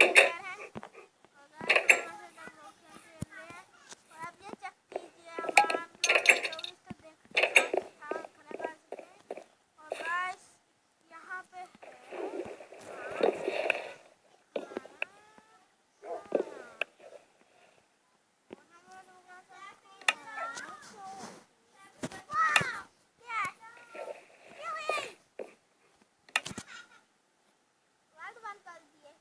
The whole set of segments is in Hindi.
प्लेयर है और गाइस हमारे साथ लोग खेल रहे हैं और आप ये चेक कीजिए हमारा मतलब 24 तक देख हाँ खड़ा कर सकते हैं और गाइस यहाँ पे बंद कर दिए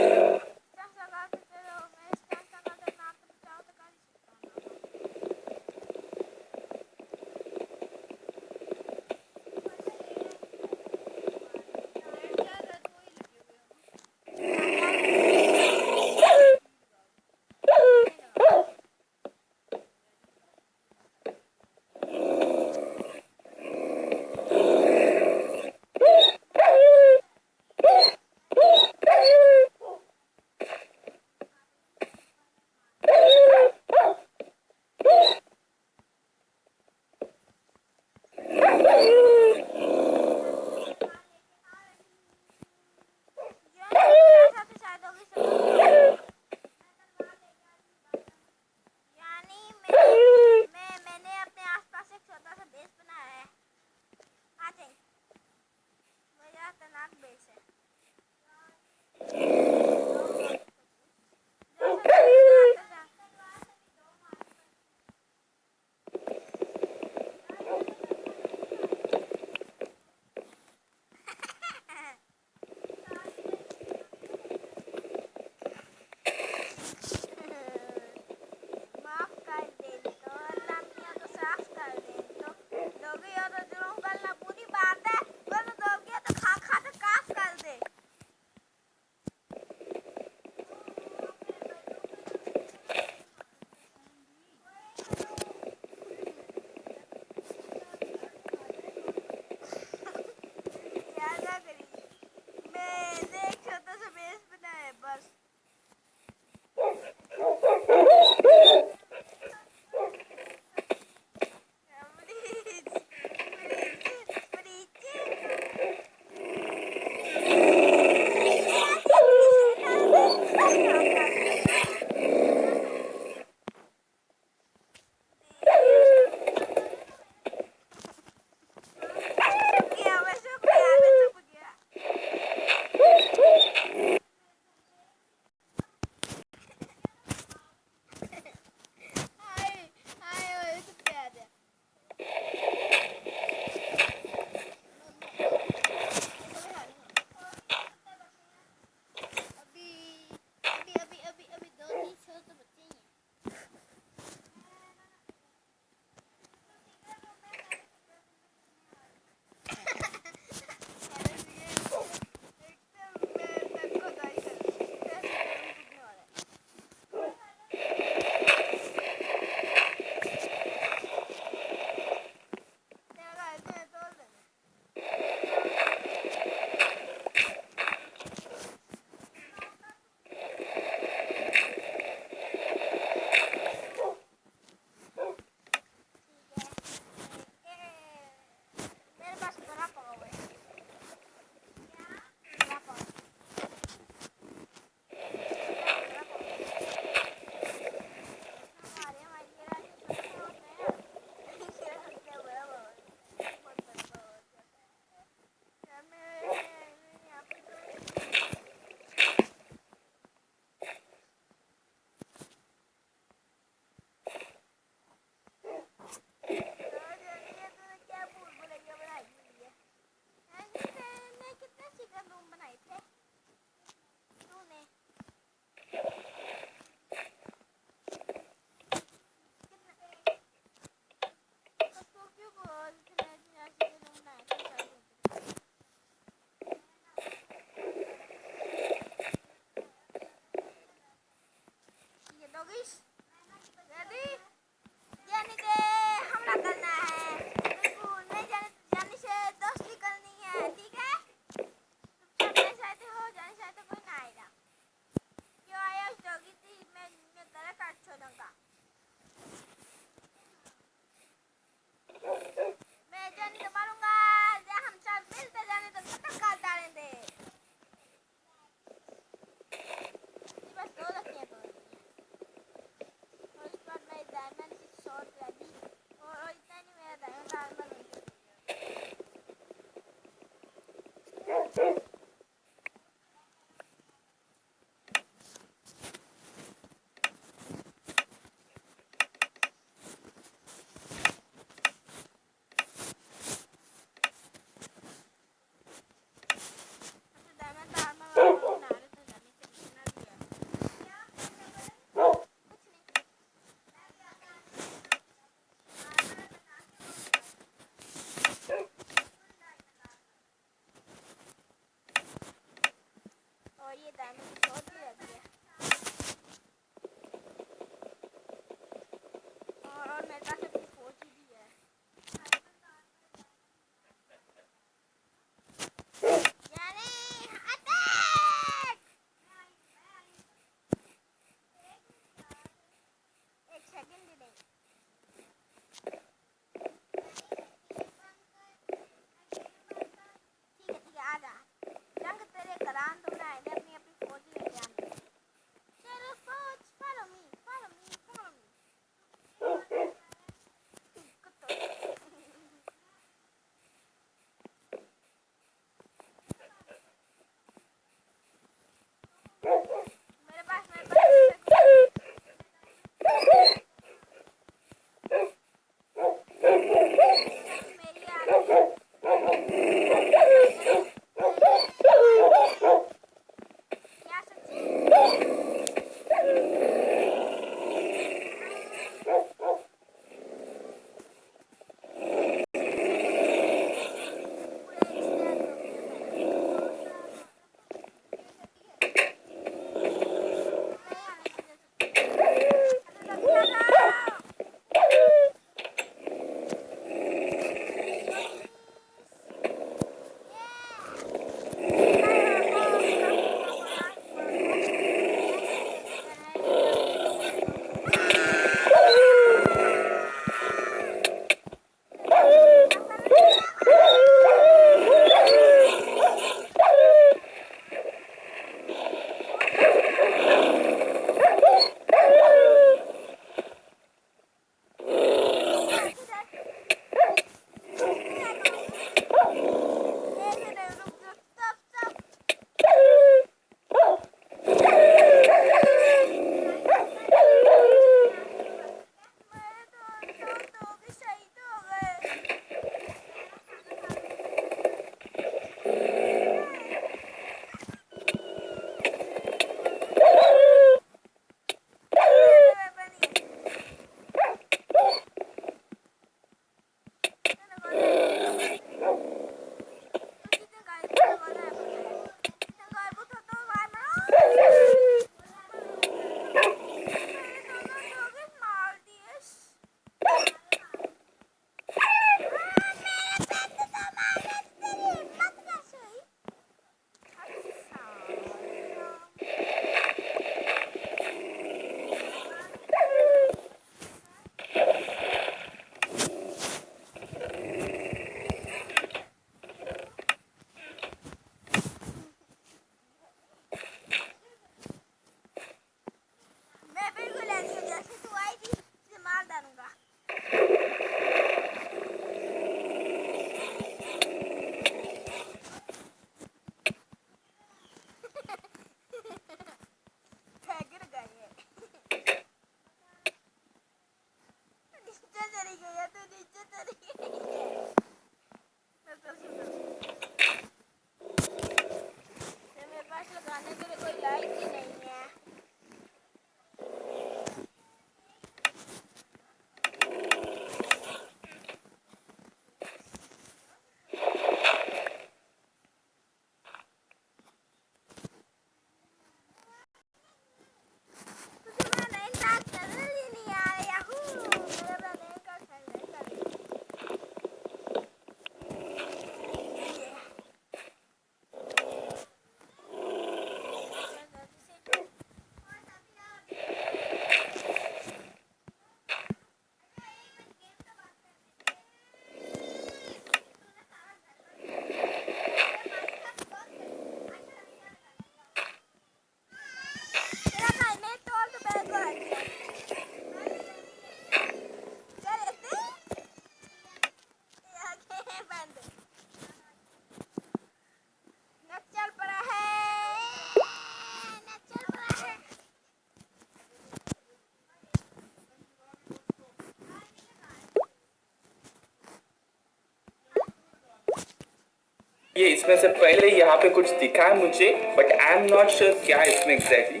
ये इसमें से पहले यहाँ पे कुछ दिखा है मुझे, but I am not sure क्या है इसमें exactly.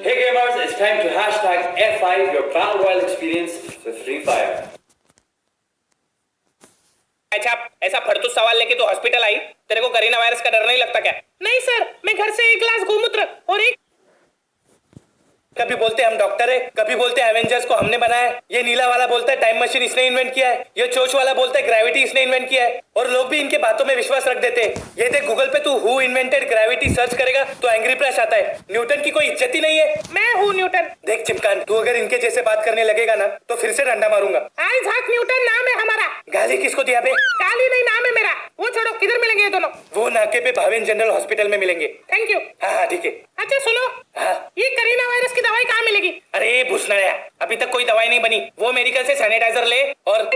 Hey gamers, it's time to hashtag F5 your battle royale experience with Free Fire. अच्छा, ऐसा फड़तू सवाल लेके तो हॉस्पिटल आई, तेरे को कोरोना वायरस का डर नहीं लगता क्या? नहीं सर, मैं घर से एक गिलास गोमूत्र और एक कभी बोलते हम डॉक्टर है, कभी बोलते एवेंजर्स को हमने बनाया है, ये नीला वाला बोलता है टाइम मशीन इसने इन्वेंट किया है, ये चोच वाला बोलता है ग्रेविटी इसने इन्वेंट किया है, और लोग भी इनके बातों में विश्वास रख देते हैं। ये देख गूगल पे तू हु इन्वेंटेड ग्रेविटी सर्च करेगा तो एंग्री फ्लैश आता है। न्यूटन की कोई इज्जत ही नहीं है। मैं हूँ न्यूटन। देख चिमकान, तू अगर इनके जैसे बात करने लगेगा ना तो फिर से डंडा मारूंगा। आइजैक न्यूटन नाम है हमारा। गाली किसको दिया बे? गाली नहीं, नाम है मेरा। वो छोड़ो, किधर मिलेंगे ये दोनों? वो नाके पे भावेन जनरल हॉस्पिटल में मिलेंगे। Thank you. हाँ ठीक है। अच्छा सुनो, हाँ ये कोरोना वायरस की दवाई कहाँ मिलेगी? अरे भूसनाया, अभी तक कोई दवाई नहीं बनी। वो मेडिकल से सैनिटाइजर ले और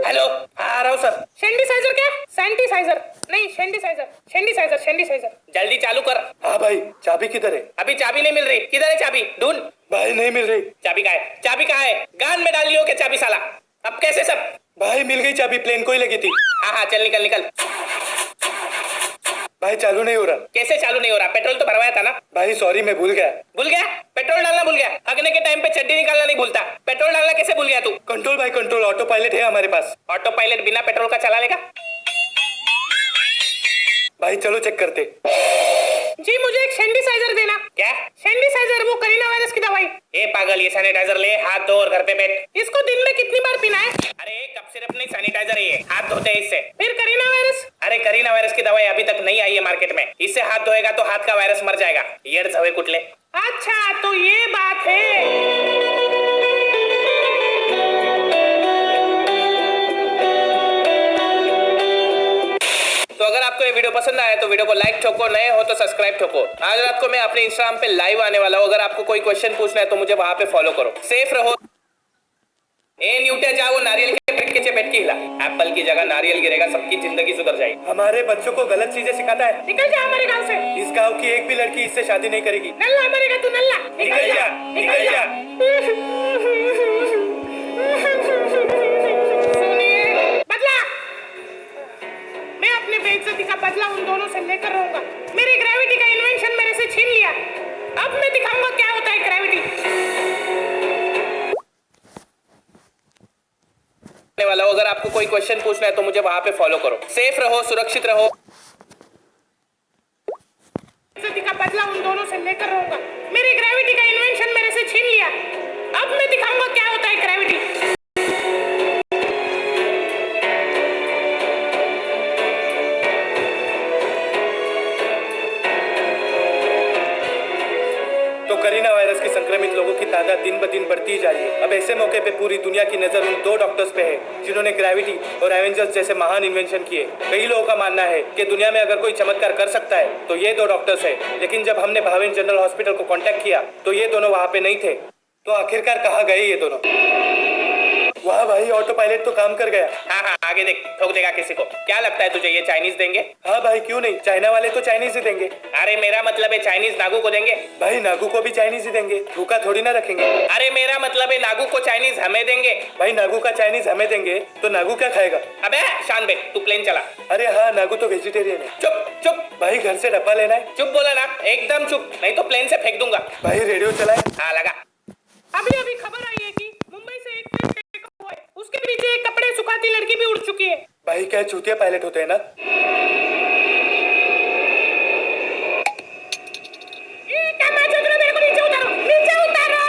हेलो, हाँ आ रहा हूँ सर। सैनिटाइजर क्या? सैनिटाइजर नहीं, सैनिटाइजर, सैनिटाइजर, सैनिटाइजर। जल्दी चालू कर। हाँ भाई, चाबी किधर है? अभी चाबी नहीं मिल रही। किधर है चाबी? ढूंढ। भाई नहीं मिल रही। चाबी कहाँ है? चाबी कहाँ है? गान में डाल लियो क्या चाबी साला? अब कैसे सब? भाई मिल गई चाबी, प्लेन को ही लगी थी। हाँ हाँ चल निकल निकल। भाई चालू नहीं हो रहा। कैसे चालू नहीं हो रहा? पेट्रोल तो भरवाया था ना। भाई सॉरी, मैं भूल गया। भूल गया? पेट्रोल डालना भूल गया? हगने के टाइम पे चड्डी निकालना नहीं भूलता, पेट्रोल डालना कैसे भूल गया तू? कंट्रोल भाई कंट्रोल, ऑटो पायलट है हमारे पास। ऑटो पायलट बिना पेट्रोल का चला लेगा? भाई चलो चेक करते। जी मुझे एक सैनिटाइजर देना। क्या सैनिटाइजर? वो कोरोना वायरस की दवाई। ए पागल, ये सैनिटाइजर ले, हाथ धो और घर पे बैठ। इसको दिन में कितनी बार पीना है? अरे कब सिर्फ नहीं, सैनिटाइजर है ये, हाथ धोते हैं इससे। फिर कोरोना वायरस? अरे कोरोना वायरस की दवाई अभी तक नहीं आई है मार्केट में, इससे हाथ धोएगा तो हाथ का वायरस मर जाएगा। ये झवे कुटले। अच्छा तो ये बात है। तो अगर आपको ये वीडियो पसंद आया तो वीडियो को लाइक ठोको, नए हो तो सब्सक्राइब ठोको। आज रात को मैं अपने इंस्टाग्राम पे लाइव आने वाला हूँ, अगर आपको कोई क्वेश्चन पूछना है तो मुझे वहां पे फॉलो करो। सेफ रहो। ए न्यूटन जाओ, नारियल के पेड़ के नीचे बैठ के हिला। एप्पल की जगह नारियल गिरेगा, सबकी जिंदगी सुधर जाएगी। हमारे बच्चों को गलत चीजें सिखाता है। निकल जा हमारे गांव से। इस गांव की एक भी लड़की इससे शादी नहीं करेगी। नल्ला मरेगा तू, नल्ला। निकल जा, निकल जा। बदला, मैं अपने बेइज्जती का बदला उन दोनों से लेकर रहूंगा। मेरी ग्रेविटी का इन्वेंशन मेरे से छीन लिया, अब मैं दिखाऊंगा क्या होता है ग्रेविटी। वाला अगर आपको कोई क्वेश्चन पूछना है तो मुझे वहां पे फॉलो करो। सेफ रहो, सुरक्षित रहो। का बदला उन दोनों से लेकर रहूंगा। मेरी ग्रेविटी का इन्वेंशन मेरे से छीन लिया, अब मैं दिखाऊंगा क्या होता है ग्रेविटी। तो कोरोना वायरस के संक्रमित लोगों की तादाद दिन ब दिन बढ़ती जा रही है। अब ऐसे मौके पे पूरी दुनिया की नजर उन दो डॉक्टर्स पे है जिन्होंने ग्रेविटी और एवेंजर्स जैसे महान इन्वेंशन किए। कई लोगों का मानना है कि दुनिया में अगर कोई चमत्कार कर सकता है तो ये दो डॉक्टर्स है, लेकिन जब हमने भावेन जनरल हॉस्पिटल को कांटेक्ट किया तो ये दोनों वहाँ पे नहीं थे। तो आखिरकार कहाँ गए ये दोनों? वाह भाई, ऑटो पायलट तो काम कर गया। हाँ हाँ आगे देख, ठोक देगा किसी को। क्या लगता है तुझे ये चाइनीज देंगे? हाँ भाई क्यों नहीं, चाइना वाले तो चाइनीज ही देंगे। अरे मेरा मतलब है चाइनीज नागू को देंगे। भाई नागू को भी चाइनीज ही देंगे, भूखा थोड़ी ना रखेंगे। अरे मेरा मतलब है नागू को चाइनीज हमें देंगे। भाई नागू का चाइनीज हमें देंगे तो नागू क्या खाएगा? अबे शान बे, तू प्लेन चला। अरे हाँ, नागू तो वेजिटेरियन है। चुप चुप भाई, घर से डब्बा लेना है। चुप बोला ना, एकदम चुप, नहीं तो प्लेन से फेंक दूंगा। भाई रेडियो चलाए। हाँ लगा। अभी अभी खबर आई है कि मुंबई से एक प्लेन टेक ऑफ हुआ है, उसके पीछे एक कपड़े सुखाती लड़की भी उड़ चुकी है। भाई क्या चूतिया पायलट होते हैं ना। मेरे को नीचे उतारो, नीचे उतारो।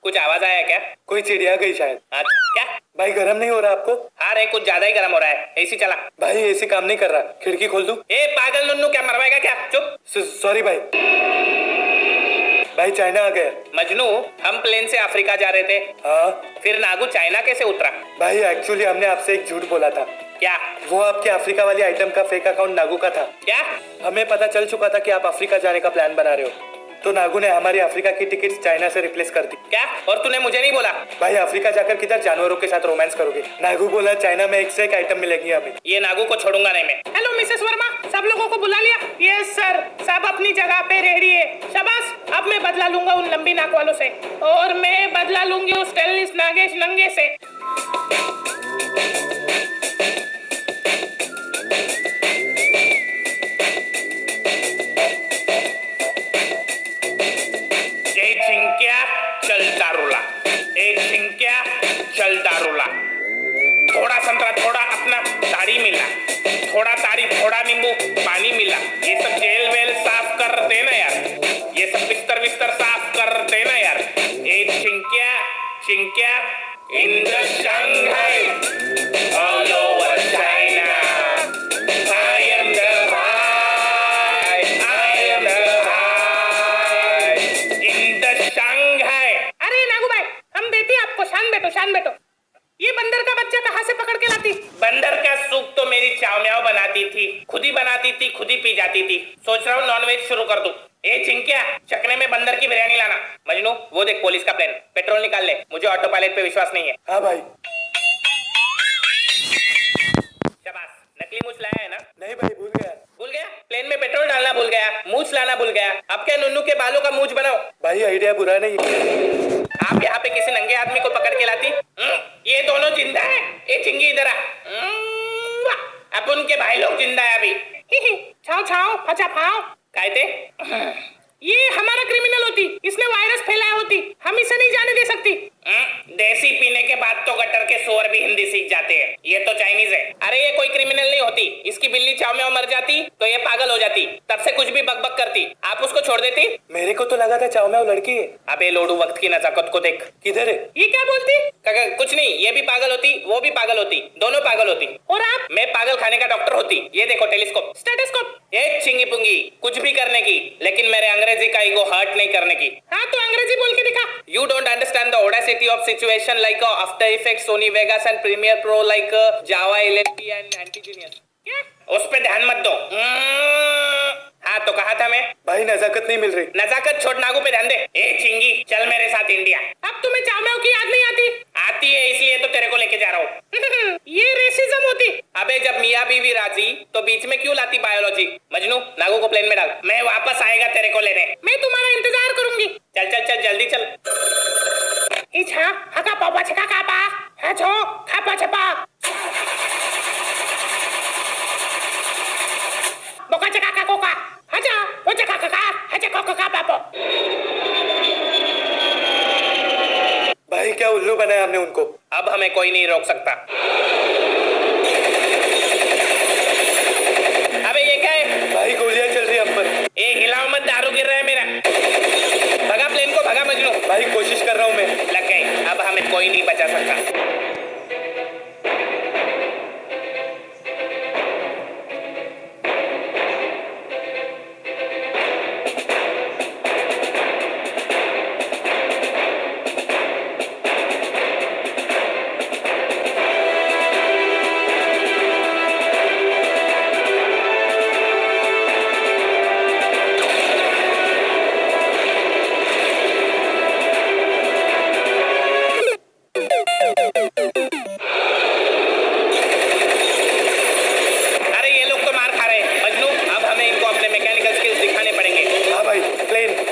कुछ आवाज आया क्या? कोई चिड़िया गई शायद। अच्छा क्या? भाई गर्म नहीं हो रहा आपको? हाँ रे, कुछ ज्यादा ही गर्म हो रहा है। एसी चला। भाई एसी काम नहीं कर रहा, खिड़की खोल दूं? ए पागल नुन्नू, क्या मरवाएगा क्या? चुप। सॉरी भाई। भाई चाइना आ गया। मजनू, हम प्लेन से अफ्रीका जा रहे थे। हाँ फिर नागू चाइना कैसे उतरा? भाई एक्चुअली हमने आपसे एक झूठ बोला था। क्या? वो आपके अफ्रीका वाली आइटम का फेक अकाउंट नागू का था। क्या? हमें पता चल चुका था कि आप अफ्रीका जाने का प्लान बना रहे हो। तो नागू ने हमारी अफ्रीका की टिकट चाइना से रिप्लेस कर दी। क्या? और तूने मुझे नहीं बोला? भाई अफ्रीका जाकर किधर जानवरों के साथ रोमांस करोगे? नागू बोला चाइना में एक से एक आइटम मिलेगी हमें। ये नागू को छोड़ूंगा नहीं मैं। हेलो मिसेस वर्मा, सब लोगों को बुला लिया? यस सर, सब अपनी जगह पे रेडी है। शाबाश, अब मैं बदला लूंगा उन लंबी नाक वालों से, और मैं बदला लूंगी उस टेनिस नागेश नंगे से। चलता रुला, एक छिंक्या चलता रुला। थोड़ा संतरा, थोड़ा अपना ताड़ी मिला, थोड़ा ताड़ी, थोड़ा नींबू पानी मिला। ये सब जेल वेल साफ कर देना यार, ये सब बिस्तर विस्तर साफ कर देना यार। एक छिंक्या छिंक्या in the Shanghai all over China. I am the high, I am the high in the Shanghai। अरे नागू भाई, हम देती आपको शान बेटो, शान बेटो। ये बंदर का बच्चा कहाँ से पकड़ के लाती? बंदर का सूप तो मेरी चाव म्याव बनाती थी, खुद ही बनाती थी, खुद ही पी जाती थी। सोच रहा हूँ नॉनवेज शुरू कर दूं। ए चिंकिया, चकने में बंदर की बिरयानी लाना। मजनू, वो देख पुलिस का प्लेन, पेट्रोल निकाल ले, मुझे ऑटो पायलट पे विश्वास नहीं है। हाँ भाई। शाबाश, नकली मूछ लाया है ना? नहीं भाई, भूल गया। भूल गया? प्लेन में पेट्रोल डालना भूल गया, मूछ लाना भूल गया। अब क्या नुन्नू के बालों का मूछ बनाओ? भाई आइडिया बुरा नहीं। आप यहाँ पे किसी नंगे आदमी को पकड़ के लाती? ये दोनों जिंदा है। ए चिंगी इधर आ। अब उनके भाई लोग जिंदा है अभी। छाओ छाओ फचा फाओ कहते। ये हमारा क्रिमिनल होती, इसने वायरस फैलाया होती, हम इसे नहीं जाने दे सकती। देसी पीने के बाद तो गटर के सुअर भी हिंदी सीख जाते हैं। ये तो चाइनीज है। अरे ये कोई क्रिमिनल नहीं होती, इसकी बिल्ली चाव में मर जाती तो ये पागल हो जाती, तब से कुछ भी बकबक करती। आप उसको छोड़ देती? मेरे को तो लगा था चाव में वो लड़की है। अबे लोडू, वक्त की नजाकत को देख। किधर है? ये क्या बोलती? कुछ नहीं, ये भी पागल होती, वो भी पागल होती, दोनों पागल होती। और आप? मैं पागल खाने का डॉक्टर होती। ये देखो टेलीस्कोप, स्टेथोस्कोप। एक चिंगी पुंगी कुछ भी करने की, लेकिन मेरे अंग्रेजी का ईगो हर्ट नहीं करने की। हाँ तो अंग्रेजी बोल के दिखा। You don't understand the audacity of situation like After Effects, Sony Vegas and Premiere Pro like Java, LSD and Antigenius। क्या? उस पे ध्यान मत दो। हाँ तो कहा था मैं? भाई नजाकत नहीं मिल रही। नजाकत छोड़, नागू पे ध्यान दे। ए चिंगी, चल मेरे साथ इंडिया। अब तुम्हें चावमेव की याद नहीं आती? आती है, इसलिए तो तेरे को लेके जा रहा हूँ। ये रेसिज्म होती। अबे जब मियाँ बीवी राजी तो बीच में क्यों लाती बायोलॉजी? मजनू, नागू को प्लेन में डाल, मैं वापस आएगा तेरे को लेने। मैं तुम्हारा इंतजार करूंगी। चल चल चल जल्दी चल। इच्छा हका पापा छका कापा है छो खापा छपा बोका चका का कोका हजा वो चका का हजा कोका का पापो। भाई क्या उल्लू बनाया हमने उनको। अब हमें कोई नहीं रोक सकता। अबे ये क्या है? भाई गोलियां चल रही हम पर। ए हिलाओ मत, दारू गिर रहा है मेरा। भगा प्लेन को, भगा मजनू। भाई कोशिश कर रहा हूँ मैं। लग गई, अब हमें कोई नहीं बचा सकता।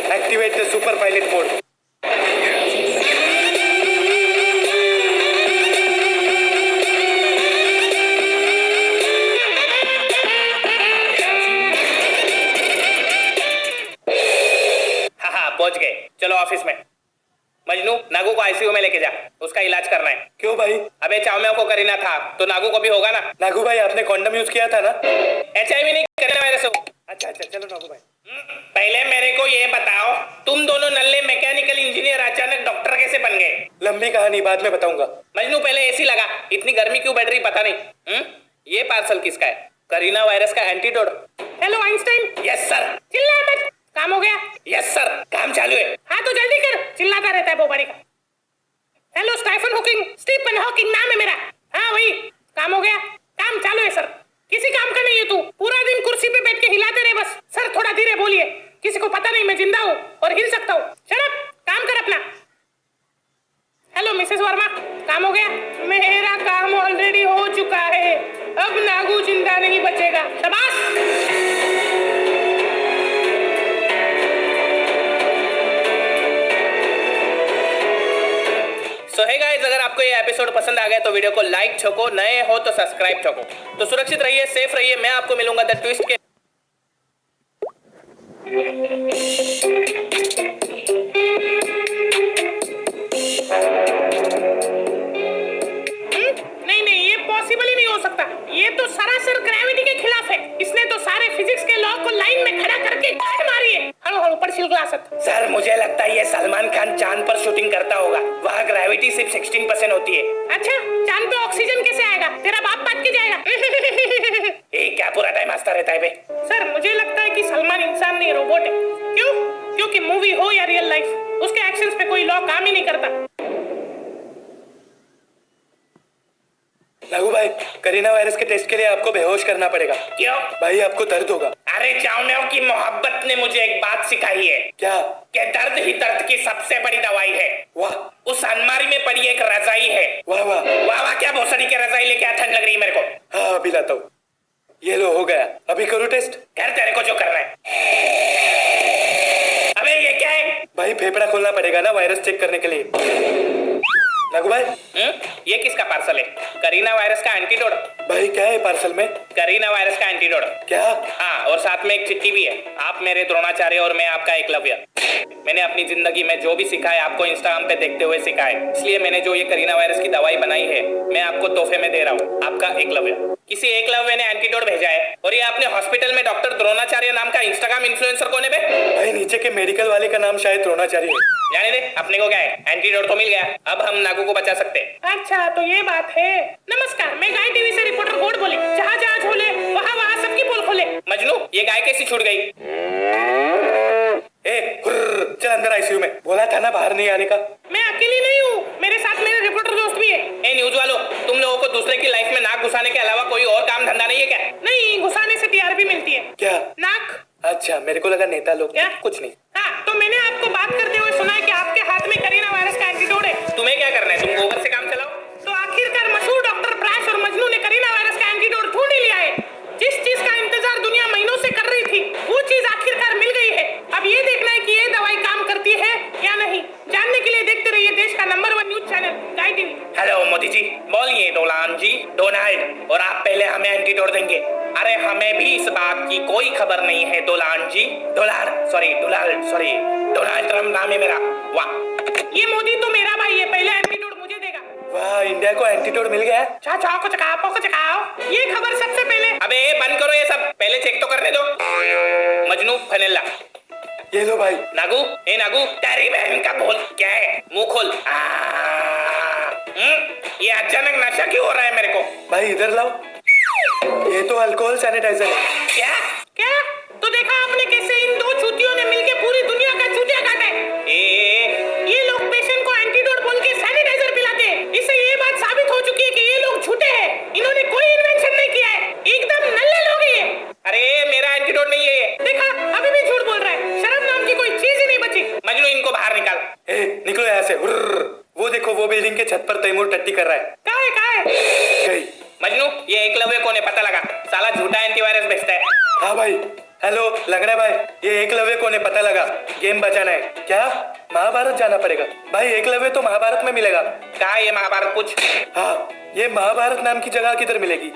Activate the super pilot mode. हाँ पहुंच गए, चलो ऑफिस में। मजनू, नागू को आईसीयू में लेके जा, उसका इलाज करना है। क्यों भाई? अबे चावमेव को करीना था तो नागू को भी होगा ना। नागू भाई आपने कॉन्डम यूज किया था ना? HIV नहीं, करीना वायरस हो। अच्छा अच्छा चलो नागू भाई। पहले मेरे को ये बताओ, तुम दोनों नल्ले मैकेनिकल इंजीनियर अचानक डॉक्टर कैसे बन गए? लंबी कहानी, बाद में बताऊंगा। मजनू पहले एसी लगा, इतनी गर्मी क्यों बढ़ रही पता नहीं। ये पार्सल किसका है? करीना वायरस का antidote. Hello Einstein. Yes sir. चिल्ला मत, काम हो गया? यस सर, काम चालू है। हाँ तो जल्दी कर, चिल्लाता रहता है बोबारी का। Hello Stephen Hawking, Stephen Hawking नाम है मेरा। हाँ वही, काम हो गया? काम चालू है सर। किसी काम का नहीं है तू, पूरा दिन कुर्सी पे बैठ के हिलाते रहे बस। सर थोड़ा धीरे बोलिए। किसी को पता नहीं मैं जिंदा हूँ और हिल सकता हूँ। चल काम कर अपना। हेलो मिसेस वर्मा, काम हो गया? मेरा काम ऑलरेडी हो चुका है, अब नागू जिंदा नहीं बचेगा। शाबाश। सो हे गाइस, अगर आपको ये एपिसोड पसंद आ गया तो वीडियो को लाइक ठोको, नए हो तो सब्सक्राइब ठोको। तो सुरक्षित रहिए, सेफ रहिए। मैं आपको मिलूंगा द ट्विस्ट के नहीं, ये पॉसिबल ही नहीं हो सकता। ये तो सरासर ग्रेविटी के खिलाफ है। इसने तो सारे फिजिक्स के लॉ को लाइन में खड़ा करके काट मारी है। हलो पढ़ ग्लासत। सर मुझे लगता है ये सलमान खान चांद पर शूटिंग करता होगा। वहाँ ग्रेविटी सिर्फ 16% होती है। अच्छा, चांद पे ऑक्सीजन कैसे आएगा? तेरा बाप बात के जाएगा। क्या पूरा टाइम हंसता रहता है बे? सर मुझे लगता है कि सलमान इंसान नहीं रोबोट है। क्यों? क्योंकि मूवी हो या रियल लाइफ, उसके एक्शंस पे कोई लॉ काम ही नहीं करता। नागू भाई, करीना वायरस के टेस्ट के लिए आपको बेहोश करना पड़ेगा। क्यों? भाई आपको दर्द होगा। अरे चावनेओ की मोहब्बत ने मुझे एक बात सिखाई है। क्या? कि दर्द ही दर्द की सबसे बड़ी दवाई है। वाह, उस अलमारी में पड़ी एक रजाई है। वाह वाह वाह वाह, क्या भोसड़ी की रजाई लेके आ, ठंड लग रही है मेरे को। हाँ अभी लाता हूँ। ये लो हो गया, अभी करूँ टेस्ट? कर तेरे को जो करना है। अबे ये क्या है? भाई फेफड़ा खोलना पड़ेगा ना वायरस चेक करने के लिए। नागू भाई, ये किसका पार्सल है? करीना वायरस का एंटीडोट। भाई क्या है पार्सल में? करीना वायरस का एंटीडोट। क्या? हाँ, और साथ में एक चिट्ठी भी है। आप मेरे द्रोणाचार्य और मैं आपका एकलव्य। मैंने अपनी जिंदगी में जो भी सीखा है आपको इंस्टाग्राम पे देखते हुए सीखा है। इसलिए मैंने जो ये करीना वायरस की दवाई बनाई है मैं आपको तोहफे में दे रहा हूँ। आपका एकलव्य। किसी एकलव्य ने एंटीडोट भेजा है और ये अपने हॉस्पिटल में डॉक्टर द्रोणाचार्य नाम का इंस्टाग्राम इन्फ्लुएंसर कौन है बे? भाई नीचे के मेडिकल वाले का नाम शायद द्रोणाचार्य है। जाने दे, अपने को क्या है, एंटीडोट तो मिल गया। अब हम नागू को बचा सकते हैं। अच्छा तो ये बात है। नमस्कार, मैं गाय टीवी से रिपोर्टर गोड बोली। जहाँ जहाँ झोले वहाँ सबकी पोल खोले। मजनू, ये गाय कैसी छूट गई? चल अंदर आईसीयू में। बोला था ना बाहर नहीं आने का। मैं अकेली नहीं हूँ, मेरे साथ मेरे रिपोर्टर दोस्त भी है। ए न्यूज वालों, तुम लोगों को दूसरे की लाइफ में नाक घुसाने के अलावा कोई और काम धंधा नहीं है क्या? नहीं, घुसाने से टीआरपी मिलती है। क्या? नाक। अच्छा, मेरे को लगा नेता लोग। क्या? कुछ नहीं। हाँ, तो मैंने आपको बात करते हुए सुना है कि आपके हाथ में करीना वायरस का एंटीडोट है। तुम्हें क्या करना है? तुम गोबर से काम चलाओ। तो आखिरकार मशहूर डॉक्टर प्राश और मजनू ने करीना वायरस का एंटीडोट ढूंढ ही लिया है। जिस चीज का इंतजार दुनिया महीनों से कर रही थी वो चीज आखिरकार मिल गई है। अब ये देखना है कि ये दवाई काम करती है या नहीं। जानने के लिए देखते रहिए देश का नंबर 1 न्यूज चैनल गाय टीवी। हेलो मोदी जी, बोलिए डोलान जी, डोनाल्ड। और आप पहले हमें एंटीडोट देंगे। अरे हमें भी इस बात की कोई खबर नहीं है डोलान जी। डोनाल्ड ट्रम्प नाम है मेरा। वाह, ये मोदी तो मेरा भाई है, पहले एंटीडोट मुझे देगा। वाह, इंडिया को एंटीडोट मिल गया। चाचाओ को चकाओ। ये खबर सबसे पहले। अबे बंद करो ये सब, पहले चेक तो करने दो। मजनू फनेला। ये लो भाई। नागू, ए नागू, तेरी बहन का बोल क्या है? मुंह खोल। ये अचानक नशा क्यों हो रहा है मेरे को? भाई इधर लाओ, ये तो अल्कोहल सैनिटाइजर है। क्या? तो देखा आपने कैसे इन दो चूतियों ने मिलके पूरी दुनिया का चूतिया काटा है। ये लोग पेशेंट को एंटीडोट बोल के सैनिटाइजर पिलाते हैं। इससे ये बात साबित हो चुकी है कि ये लोग झूठे हैं। इन्होंने कोई इन्वेंशन नहीं किया है, एकदम नल्ले लोग हैं। अरे मेरा एंटीडोट नहीं है। देखा, अभी भी झूठ बोल रहा है। शर्म नाम की कोई चीज ही नहीं बची। मजनू, इनको बाहर निकाल। निकलो यहाँ से। वो देखो, वो बिल्डिंग के छत पर तैमूर टट्टी कर रहा है। कहाँ है? मजनू, ये एकलव्य कौन है पता लगा? साला झूठा एंटीवायरस बेचता है। हाँ भाई। हेलो लंगड़ा भाई, ये एकलव्य कौन है पता लगा? गेम बचाना है क्या? महाभारत जाना पड़ेगा भाई। एकलव्य तो महाभारत में मिलेगा। कहाँ ये महाभारत? पूछ। हाँ, ये महाभारत नाम की जगह किधर मिलेगी?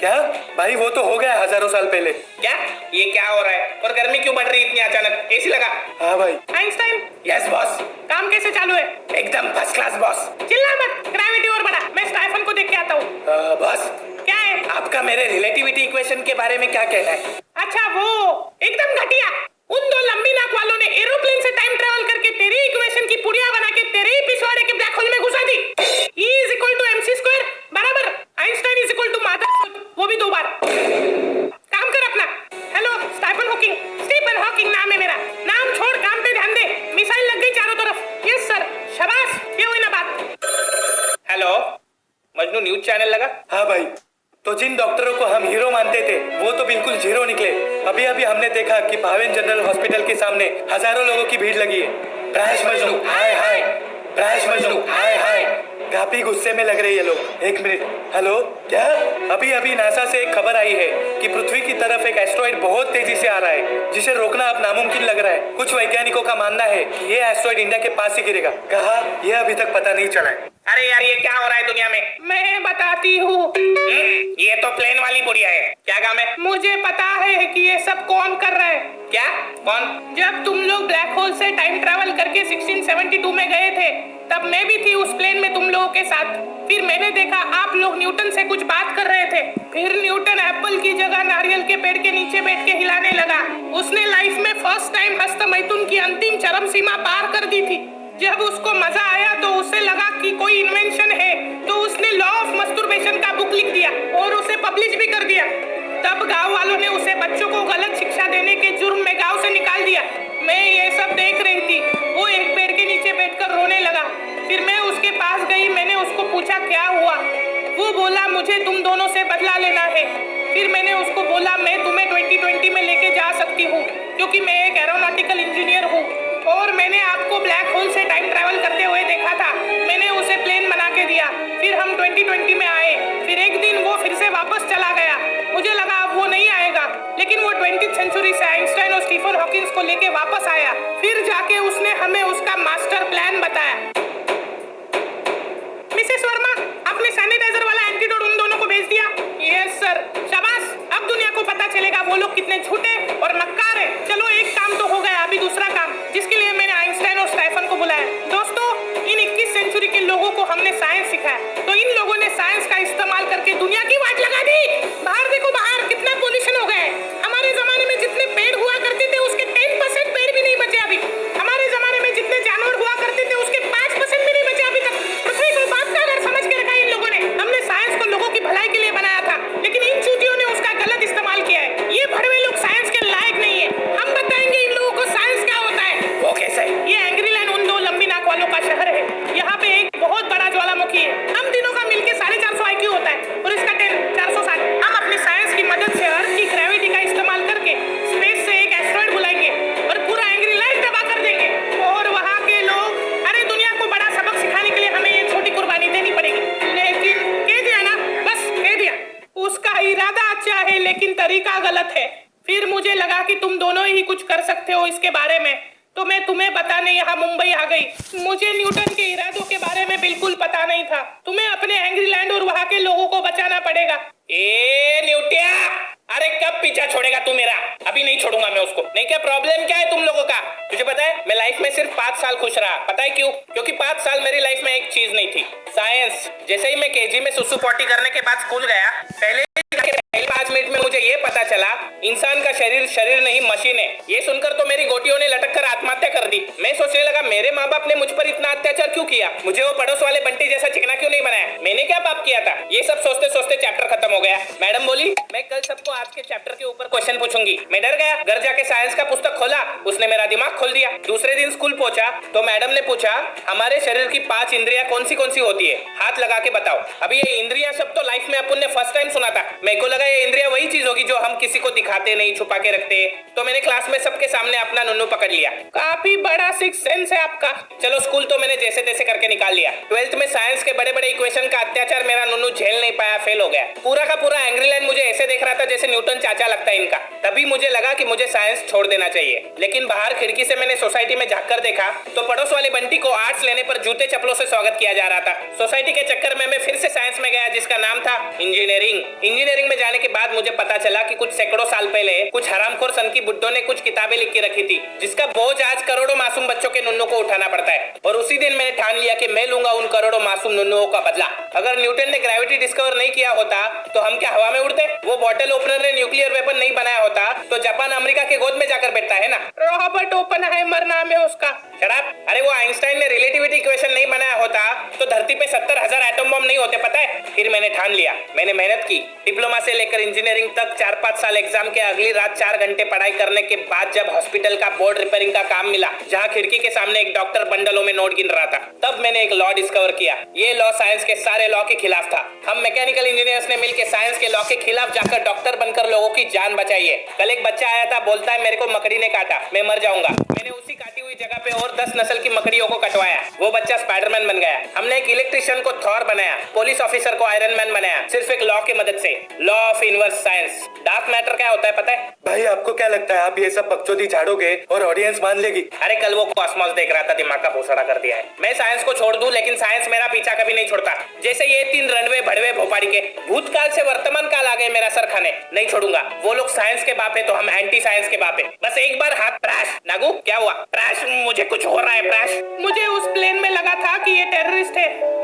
क्या भाई, वो तो हो गया हजारों साल पहले। क्या? ये क्या हो रहा है? और गर्मी क्यों बढ़ रही इतनी अचानक? एसी लगा? हाँ भाई। आइंस्टाइन। Yes boss. काम कैसे चालू है? एकदम फर्स्ट क्लास बॉस। चिल्ला मत, ग्रेविटी और बढ़ा। मैं स्टाइफन को देख के आता हूँ। बॉस क्या है? आपका मेरे रिलेटिविटी इक्वेशन के बारे में क्या कहना है? अच्छा वो एकदम घटिया। उन दो लंबी नाक वालों ने एरोप्लेन से टाइम ट्रेवल करके तेरी इक्वेशन की पुड़िया बना के तेरे ही पिछवाड़े के ब्लैक होल में घुसा दी। E = mc² बराबर आइंस्टाइन = माधव, वो भी 2 बार। काम कर अपना। हेलो स्टीफन हॉकिंग नाम है मेरा। नाम छोड़, काम पे ध्यान दे। मिसाइल लग गई चारों तरफ। यस सर, शाबाश, ये हुई ना बात। हेलो मजनू, न्यूज चैनल लगा? हाँ भाई। तो जिन डॉक्टरों को हम हीरो मानते थे वो तो बिल्कुल जीरो निकले। अभी अभी हमने देखा कि भाविन जनरल हॉस्पिटल के सामने हजारों लोगों की भीड़ लगी है। ब्राश मजनू हाय हाय, ब्राश मजनू हाय हाय। काफी गुस्से में लग रही है लोग। एक मिनट, हेलो, क्या? अभी अभी नासा से एक खबर आई है कि पृथ्वी की तरफ एक एस्ट्रॉइड बहुत तेजी से आ रहा है, जिसे रोकना अब नामुमकिन लग रहा है। कुछ वैज्ञानिकों का मानना है कि ये एस्ट्रॉइड इंडिया के पास ही गिरेगा। कहा, यह अभी तक पता नहीं चला है। अरे यार, ये क्या हो रहा है दुनिया में? मैं बताती हूँ। ये तो प्लेन वाली बुढ़िया है। क्या काम है? मुझे पता है कि ये सब कौन कर रहा है। क्या? कौन? जब तुम लोग ब्लैक होल से टाइम ट्रैवल करके 1672 में गए थे, तब मैं भी थी उस प्लेन में तुम लोगों के साथ। फिर मैंने देखा आप लोग न्यूटन से कुछ बात कर रहे थे। फिर न्यूटन एप्पल की जगह नारियल के पेड़ के नीचे बैठ के हिलाने लगा। उसने लाइफ में फर्स्ट टाइम हस्तमैथुन की अंतिम चरम सीमा पार कर दी थी। जब उसको मजा आया तो उसे लगा कि कोई इन्वेंशन है, तो उसने लॉ ऑफ मस्टरबेशन का बुक लिख दिया और उसे पब्लिश भी कर दिया। तब गांव वालों ने उसे बच्चों को गलत शिक्षा देने के जुर्म में गांव से निकाल दिया। मैं ये सब देख रही थी। वो एक पेड़ के नीचे बैठकर रोने लगा। फिर मैं उसके पास गई। मैंने उसको पूछा क्या हुआ। वो बोला मुझे तुम दोनों से बदला लेना है। फिर मैंने उसको बोला मैं तुम्हें 2020 में लेके जा सकती हूँ, क्योंकि मैं एक एरोनॉटिकल इंजीनियर हूँ और मैंने आपको ब्लैक होल से टाइम ट्रैवल करते हुए देखा था। मैंने उसे प्लेन बना के दिया। फिर हम 2020 में आए। फिर एक दिन वो फिर से वापस चला गया। मुझे लगा अब वो नहीं आएगा, लेकिन वो 20th सेंचुरी से आइंस्टाइन और स्टीफन हॉकिंस को लेके वापस आया। फिर जाके उसने हमें उसका मास्टर प्लान बताया। मिसेस वर्मा, आपने सैनिटाइजर वाला एंटीडोट उन दोनों को भेज दिया? Yes sir. शाबाश, अब दुनिया को पता चलेगा वो लोग कितने झूठे और मक्कार है। चलो एक काम तो हो गया, अभी दूसरा काम, जिसके लिए मैंने आइंस्टाइन और स्टीफन को बुलाया। दोस्तों, इन 21 सेंचुरी के लोगों को हमने साइंस सिखाया, तो इन लोगों ने साइंस का इस्तेमाल करके दुनिया की वाट लगा दी। बाहर देखो, बाहर कितना पोल्यूशन हो गया है। हमारे जमाने में जितने पेड़ हुआ करते थे उसके 10% पेड़ भी नहीं बचे अभी। हमारे जमाने में जितने जानवर हुआ करते थे उसके 5% भी नहीं बचे अभी तक। पृथ्वी को बाप का घर समझ के रखा है इन लोगों ने। हमने साइंस को लोगों की भलाई के लिए बनाया था, लेकिन इन चूतियों ने उसका गलत इस्तेमाल किया है। ये भड़वे लोग साइंस के लायक नहीं है। हम बताएंगे इन लोगों को साइंस क्या होता है। वो कैसे? ये एंग्रीलैंड उन दो लंबी नाक वालों का शहर है। यहाँ पे एक बहुत बड़ा ज्वालामुखी है। हम तीनों का मिलके 450 IQ होता है और इसका 460। हम अपनी साइंस की मदद से अर्थ की ग्रेविटी का इस्तेमाल करके स्पेस से एक एस्ट्रॉइड बुलाएंगे और पूरा एंग्रीलैंड तबाह कर देंगे। और वहाँ के लोग, अरे दुनिया को बड़ा सबक सिखाने के लिए हमें ये छोटी कुर्बानी देनी पड़ेगी। लेकिन कह दिया ना, बस कह दिया। उसका इरादा अच्छा है लेकिन तरीका गलत है। फिर मुझे लगा कि तुम दोनों ही कुछ कर सकते हो इसके बारे में, तो मैं तुम्हें बताने यहाँ मुंबई आ गई। मुझे न्यूटन के इरादों के बारे में बिल्कुल पता नहीं था। तुम्हें अपने एंग्रीलैंड और वहाँ के लोगों को बचाना पड़ेगा। ए न्यूटिया, अरे कब पीछा छोड़ेगा तू मेरा? अभी नहीं छोड़ूंगा मैं उसको। नहीं, क्या प्रॉब्लम क्या है तुम लोगों का? तुझे पता है मैं लाइफ में सिर्फ 5 साल खुश रहा। पता है क्यों? क्योंकि 5 साल मेरी लाइफ में एक चीज नहीं थी, साइंस। जैसे ही मैं केजी में सुसु पॉटी करने के बाद स्कूल गया, पहले 5 मिनट में मुझे ये पता चला इंसान का शरीर नहीं मशीन है। ये सुनकर तो मेरी गोटियों ने लटक कर आत्महत्या कर दी। मैं सोचने लगा मेरे माँ बाप ने मुझ पर इतना अत्याचार क्यों किया, मुझे वो पड़ोस वाले बंटी जैसा चिकना क्यों नहीं बनाया, मैंने क्या पाप किया था। ये सब सोचते सोचते चैप्टर खत्म हो गया। मैडम बोली मैं कल सबको आज के चैप्टर के ऊपर क्वेश्चन पूछूंगी। मैं डर गया। घर जाके साइंस का पुस्तक खोला, उसने मेरा दिमाग खोल दिया। दूसरे दिन स्कूल पहुंचा तो मैडम ने पूछा हमारे शरीर की 5 इंद्रियां कौन सी होती है, हाथ लगा के बताओ। अभी ये इंद्रियां शब्द तो लाइफ में अपन ने फर्स्ट टाइम सुना था। मेरे को लगा ये इंद्रियां वही चीज होगी जो हम किसी को दिखाते नहीं, छुपा के रखते। तो मैंने क्लास में सबके सामने अपना नुन्नू पकड़ लिया। काफी बड़ा सिक्स सेंस है आपका। चलो स्कूल तो मैंने जैसे तैसे करके निकाल लिया। 12th में साइंस के बड़े बड़े इक्वेशन का अत्याचार मेरा नुन्नू झेल नहीं पाया, फेल हो गया। पूरा का पूरा एंग्रीलैंड मुझे ऐसे देख रहा था जैसे न्यूटन चाचा लगता है इनका। तभी मुझे लगा कि मुझे साइंस छोड़ देना चाहिए। लेकिन बाहर खिड़की से मैंने सोसाइटी में झांककर देखा तो पड़ोस वाले बंटी को आर्ट्स लेने पर जूते चप्पलों से स्वागत किया जा रहा था। सोसाइटी के चक्कर में मैं फिर से साइंस में गया जिसका नाम था इंजीनियरिंग में जाने के बाद मुझे पता चला कि कुछ सैकड़ों साल पहले कुछ हरामखोर सन की बुड्ढों ने कुछ किताबें लिख के रखी थी जिसका बोझ आज करोड़ों मासूम बच्चों के नुन्नू को उठाना पड़ता है। और उसी दिन मैंने ठान लिया कि मैं लूंगा उन करोड़ों मासूम नुन्नुओं का बदला। अगर न्यूटन ने ग्रेविटी डिस्कवर नहीं किया होता तो हम क्या हवा में उड़ते? वो बॉटल ओपनर ने न्यूक्लियर वेपन नहीं बनाया होता तो जापान अमेरिका के गोद में जाकर बैठता है ना। रॉबर्ट ओपनहाइमर नाम है उसका। शराब। अरे वो आइंस्टाइन ने रिलेटिविटी इक्वेशन नहीं बनाया होता तो धरती पे 70,000 एटम बम ट्रांसफॉर्म नहीं होते पता है। फिर मैंने ठान लिया, मैंने मेहनत की, डिप्लोमा से लेकर इंजीनियरिंग तक 4-5 साल एग्जाम के अगली रात 4 घंटे पढ़ाई करने के बाद जब हॉस्पिटल का बोर्ड रिपेयरिंग का काम मिला, जहाँ खिड़की के सामने एक डॉक्टर बंडलों में नोट गिन रहा था, तब मैंने एक लॉ डिस्कवर किया। ये लॉ साइंस के सारे लॉ के खिलाफ था। हम मैकेनिकल इंजीनियर्स ने मिलकर साइंस के लॉ के खिलाफ जाकर डॉक्टर बनकर लोगों की जान बचाई है। कल एक बच्चा आया था, बोलता है मेरे को मकड़ी ने काटा, मैं मर जाऊंगा। मैंने उसी काटी हुई जगह पे और 10 नस्ल की मकड़ियों को कटवाया। वो बच्चा स्पाइडरमैन बन गया। हमने एक इलेक्ट्रिशियन को थॉर बनाया, पुलिस ऑफिसर को आयरन मैन बनाया, सिर्फ एक लॉ की मदद से। Law of inverse science. Dark matter क्या होता है पता है? भाई आपको क्या लगता है आप ये सब बकचोदी झाड़ोगे और ऑडियंस मान लेगी? अरे कल वो कॉस्मोस देख रहा था, दिमाग का भोसड़ा कर दिया है। मैं साइंस को छोड़ दूं लेकिन साइंस मेरा पीछा कभी नहीं छोड़ता। जैसे ये 3 रणवे भड़वे भोपाड़ी के भूतकाल से वर्तमान काल आ गए मेरा सर खाने, नहीं छोड़ूंगा। वो लोग साइंस के बाप है तो हम एंटी साइंस के बाप है। बस एक बार हाथ। प्रैश नागू क्या हुआ? प्रैश मुझे कुछ हो रहा है। प्रैश मुझे उस प्लेन में लगा था कि ये टेररिस्ट है।